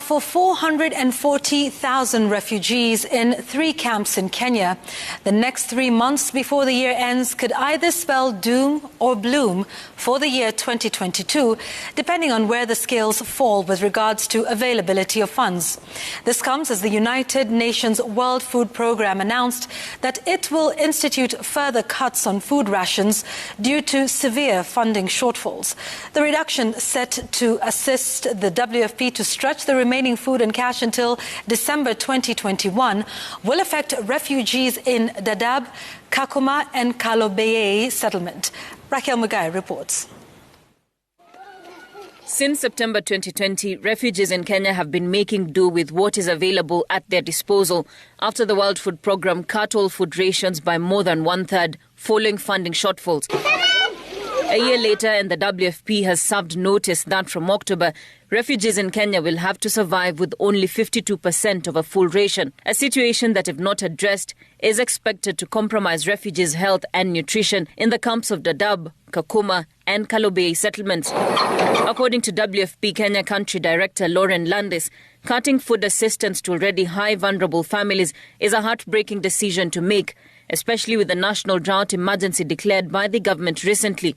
for 440,000 refugees in 3 camps in Kenya. The next 3 months before the year ends could either spell doom or bloom for the year 2022, depending on where the scales fall with regards to availability of funds. This comes as the United Nations World Food Programme announced that it will institute further cuts on food rations due to severe funding shortfalls. The reduction set to assist the WFP to stretch the remaining food and cash until December 2021 will affect refugees in Dadaab, Kakuma and Kalobeye settlement. Raquel Mugai reports. Since September 2020, refugees in Kenya have been making do with what is available at their disposal after the World Food Programme cut all food rations by more than 1/3 following funding shortfalls. A year later, and the WFP has served notice that from October, refugees in Kenya will have to survive with only 52% of a full ration, a situation that, if not addressed, is expected to compromise refugees' health and nutrition in the camps of Dadaab, Kakuma and Kalobeye settlements. According to WFP Kenya Country Director Lauren Landis, cutting food assistance to already high vulnerable families is a heartbreaking decision to make, especially with the national drought emergency declared by the government recently.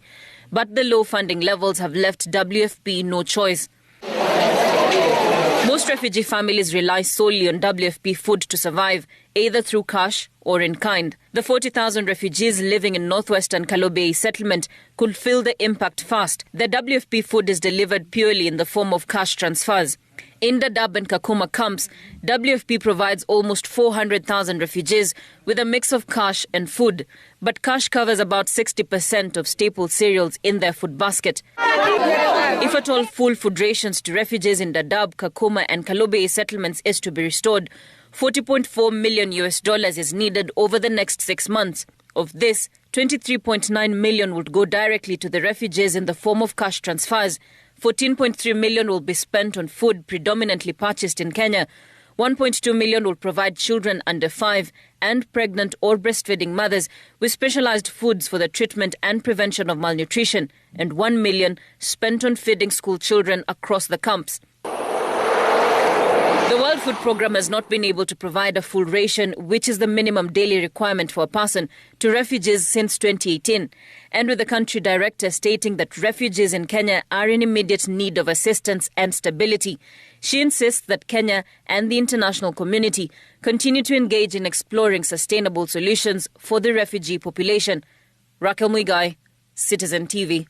But the low funding levels have left WFP no choice. Most refugee families rely solely on WFP food to survive, either through cash or in kind. The 40,000 refugees living in northwestern Kalobeye settlement could feel the impact fast. The WFP food is delivered purely in the form of cash transfers. In Dadaab and Kakuma camps, WFP provides almost 400,000 refugees with a mix of cash and food. But cash covers about 60% of staple cereals in their food basket. If at all full food rations to refugees in Dadaab, Kakuma and Kalobeye settlements is to be restored, $40.4 million is needed over the next 6 months. Of this, 23.9 million would go directly to the refugees in the form of cash transfers. 14.3 million will be spent on food predominantly purchased in Kenya. 1.2 million will provide children under 5 and pregnant or breastfeeding mothers with specialized foods for the treatment and prevention of malnutrition, and 1 million spent on feeding school children across the camps. The World Food Programme has not been able to provide a full ration, which is the minimum daily requirement for a person, to refugees since 2018. And with the country director stating that refugees in Kenya are in immediate need of assistance and stability, she insists that Kenya and the international community continue to engage in exploring sustainable solutions for the refugee population. Raquel Mugai, Citizen TV.